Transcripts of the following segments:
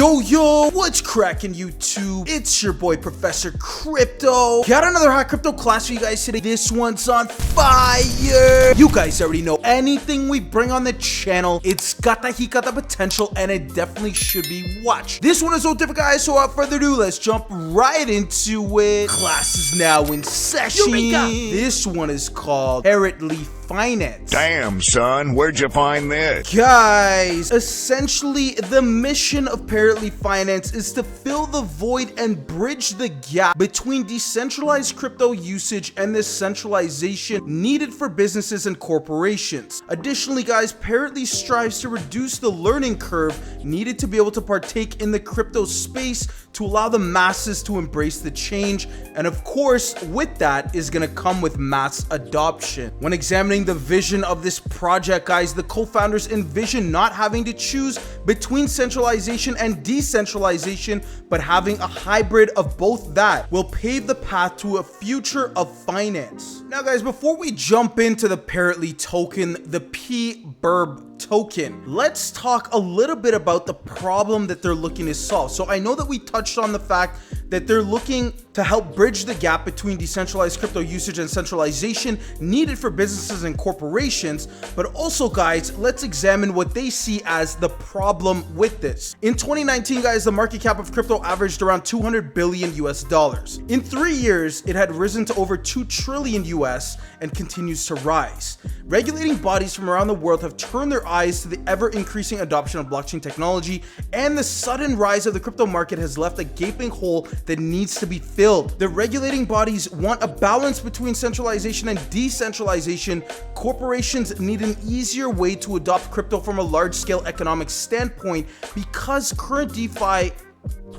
Yo, what's cracking YouTube? It's your boy Professor Crypto. Got another hot crypto class for you guys today. This one's on fire. You guys already know anything we bring on the channel, it's got the potential and it definitely should be watched. This one is so different, guys, so without further ado, let's jump right into it. Class is now in session. Eureka! This one is called Parrotly Finance. Damn, son, where'd you find this? Guys, essentially the mission of Parrotly Finance is to fill the void and bridge the gap between decentralized crypto usage and the centralization needed for businesses and corporations. Additionally, guys, Parrotly strives to reduce the learning curve needed to be able to partake in the crypto space to allow the masses to embrace the change, and of course with that is going to come with mass adoption. When examining the vision of this project, guys, the co-founders envision not having to choose between centralization and decentralization, but having a hybrid of both that will pave the path to a future of finance. Now guys, before we jump into the Parrotly token, the Pbirb token, let's talk a little bit about the problem that they're looking to solve. So I know that we touched on the fact that they're looking to help bridge the gap between decentralized crypto usage and centralization needed for businesses and corporations, but also, guys, let's examine what they see as the problem with this. In 2019, guys, the market cap of crypto averaged around 200 billion US dollars. In 3 years, it had risen to over 2 trillion US and continues to rise. Regulating bodies from around the world have turned their eyes to the ever-increasing adoption of blockchain technology, and the sudden rise of the crypto market has left a gaping hole that needs to be filled. The regulating bodies want a balance between centralization and decentralization. Corporations need an easier way to adopt crypto from a large-scale economic standpoint because current DeFi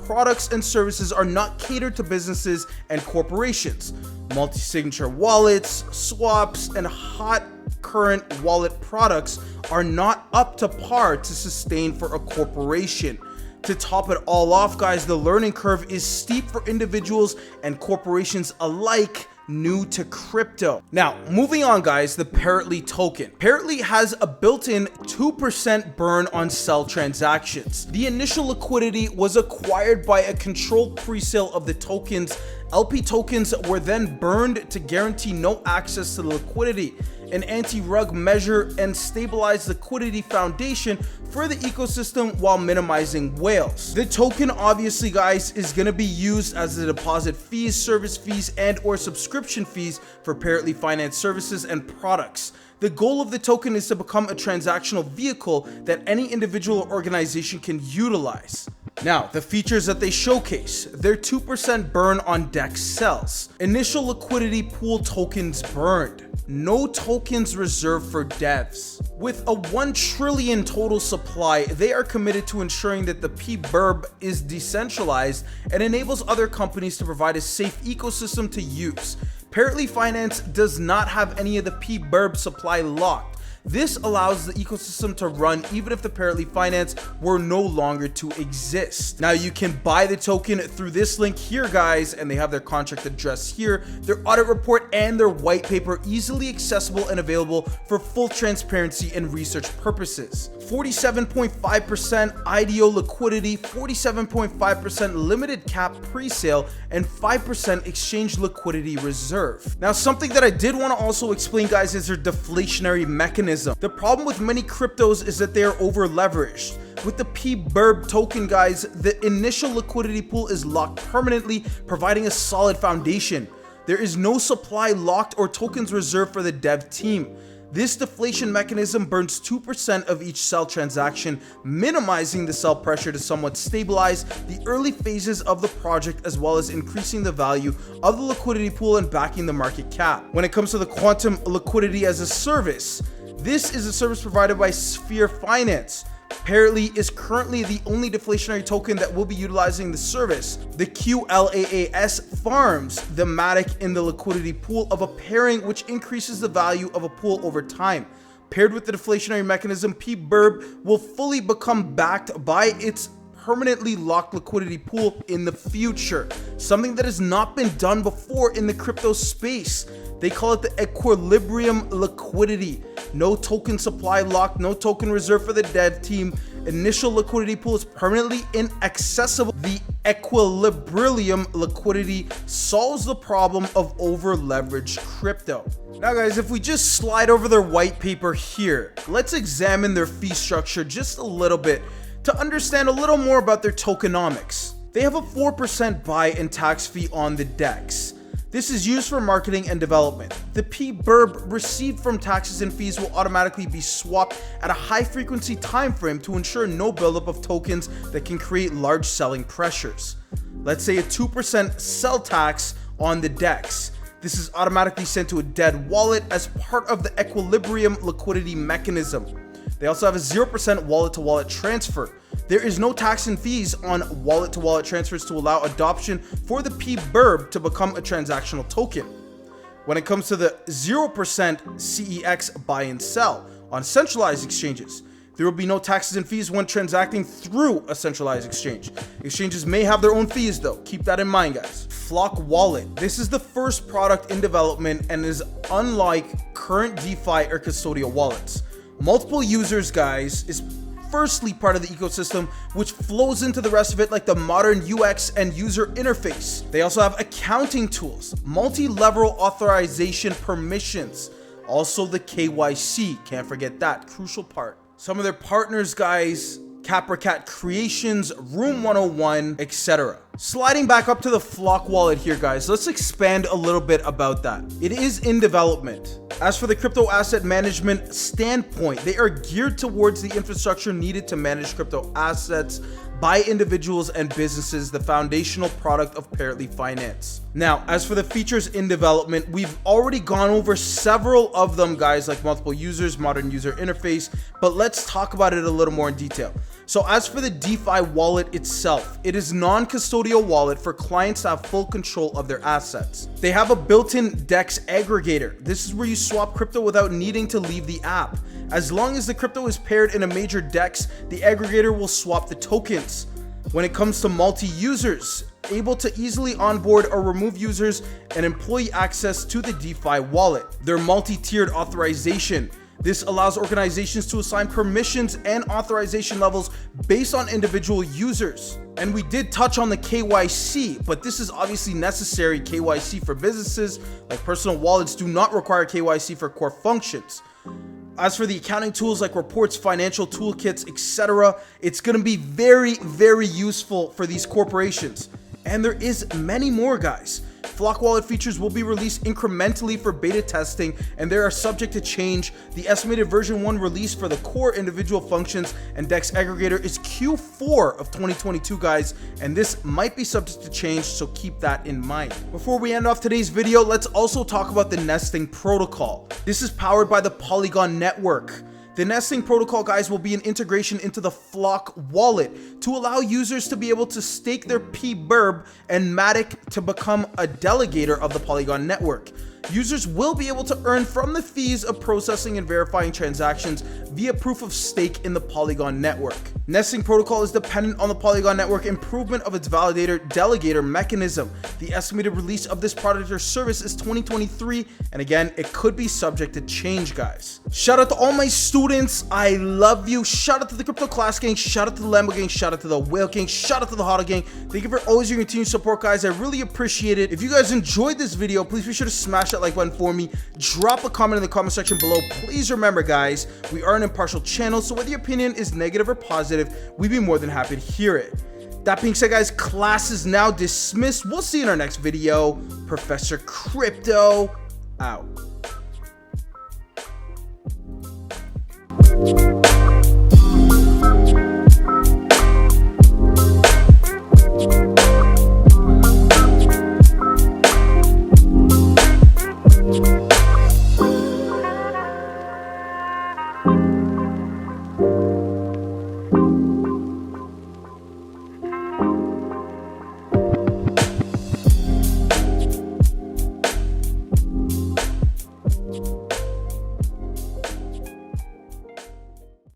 products and services are not catered to businesses and corporations. Multi-signature wallets, swaps, and hot current wallet products are not up to par to sustain for a corporation. To top it all off, guys, the learning curve is steep for individuals and corporations alike new to crypto. Now, moving on, guys, the Parrotly token. Parrotly has a built-in 2% burn on sell transactions. The initial liquidity was acquired by a controlled pre-sale of the tokens. LP tokens were then burned to guarantee no access to the liquidity, an anti-rug measure and stabilized liquidity foundation for the ecosystem while minimizing whales. The token, obviously, guys, is going to be used as the deposit fees, service fees, and or subscription fees for Parrotly Finance services and products. The goal of the token is to become a transactional vehicle that any individual or organization can utilize. Now, the features that they showcase: their 2% burn on DEX cells, initial liquidity pool tokens burned, no tokens reserved for devs. With a 1 trillion total supply, they are committed to ensuring that the Pbirb is decentralized and enables other companies to provide a safe ecosystem to use. Parrotly Finance does not have any of the Pbirb supply locked. This allows the ecosystem to run even if the Parrotly Finance were no longer to exist. Now, you can buy the token through this link here, guys, and they have their contract address here, their audit report, and their white paper easily accessible and available for full transparency and research purposes. 47.5% IDO liquidity, 47.5% limited cap pre-sale, and 5% exchange liquidity reserve. Now, something that I did want to also explain, guys, is their deflationary mechanism. The problem with many cryptos is that they are over leveraged. With the Pbirb token, guys, the initial liquidity pool is locked permanently, providing a solid foundation. There is no supply locked or tokens reserved for the dev team. This deflation mechanism burns 2% of each sell transaction, minimizing the sell pressure to somewhat stabilize the early phases of the project, as well as increasing the value of the liquidity pool and backing the market cap. When it comes to the quantum liquidity as a service, this is a service provided by Sphere Finance. Parrotly is currently the only deflationary token that will be utilizing the service. The QLAAS farms the matic in the liquidity pool of a pairing, which increases the value of a pool over time. Paired with the deflationary mechanism, Pbirb will fully become backed by its permanently locked liquidity pool in the future, something that has not been done before in the crypto space. They call it the equilibrium liquidity. No token supply locked, no token reserved for the dev team. Initial liquidity pool is permanently inaccessible. The equilibrium liquidity solves the problem of over-leveraged crypto. Now guys, if we just slide over their white paper here, let's examine their fee structure just a little bit to understand a little more about their tokenomics. They have a 4% buy and tax fee on the DEX. This is used for marketing and development. The Pbirb received from taxes and fees will automatically be swapped at a high frequency time frame to ensure no buildup of tokens that can create large selling pressures. Let's say a 2% sell tax on the DEX. This is automatically sent to a dead wallet as part of the equilibrium liquidity mechanism. They also have a 0% wallet-to-wallet transfer. There is no tax and fees on wallet-to-wallet transfers to allow adoption for the Pbirb to become a transactional token. When it comes to the 0% CEX buy and sell on centralized exchanges, there will be no taxes and fees when transacting through a centralized exchange. Exchanges may have their own fees though, keep that in mind guys. Flock Wallet. This is the first product in development and is unlike current DeFi or custodial wallets. Multiple users guys is firstly part of the ecosystem, which flows into the rest of it like the modern UX and user interface. They also have accounting tools, multi-level authorization permissions, also the KYC, can't forget that, crucial part. Some of their partners guys, Capricat Creations, Room 101, etc. Sliding back up to the Flock wallet here guys, let's expand a little bit about that. It is in development. As for the crypto asset management standpoint, they are geared towards the infrastructure needed to manage crypto assets by individuals and businesses, the foundational product of Parrotly Finance. Now, as for the features in development, we've already gone over several of them guys, like multiple users, modern user interface, but let's talk about it a little more in detail. So as for the DeFi wallet itself, it is non-custodial wallet for clients to have full control of their assets. They have a built-in DEX aggregator. This is where you swap crypto without needing to leave the app. As long as the crypto is paired in a major DEX, the aggregator will swap the tokens. When it comes to multi-users, able to easily onboard or remove users and employee access to the DeFi wallet. Their multi-tiered authorization. This allows organizations to assign permissions and authorization levels based on individual users. And we did touch on the KYC, but this is obviously necessary. KYC for businesses, like personal wallets, do not require KYC for core functions. As for the accounting tools like reports, financial toolkits, etc., it's going to be very, very useful for these corporations. And there is many more guys. Flock wallet features will be released incrementally for beta testing, and they are subject to change. The estimated version 1 release for the core individual functions and DEX aggregator is Q4 of 2022 guys, and this might be subject to change, so keep that in mind. Before we end off today's video, let's also talk about the nesting protocol. This is powered by the Polygon network. The nesting protocol guys will be an integration into the Flock wallet to allow users to be able to stake their Pbirb and Matic to become a delegator of the Polygon network. Users will be able to earn from the fees of processing and verifying transactions via proof of stake in the Polygon network. Nesting protocol is dependent on the Polygon network improvement of its validator delegator mechanism. The estimated release of this product or service is 2023, and again, it could be subject to change, guys. Shout out to all my students. I love you. Shout out to the Crypto Class Gang. Shout out to the Lambo Gang. Shout out to the Whale Gang. Shout out to the Hodl Gang. Thank you for always your continued support, guys. I really appreciate it. If you guys enjoyed this video, please be sure to smash that like button for me. Drop a comment in the comment section below. Please remember, guys, we are an impartial channel, so whether your opinion is negative or positive, we'd be more than happy to hear it. That being said, guys, class is now dismissed. We'll see you in our next video. Professor Crypto out.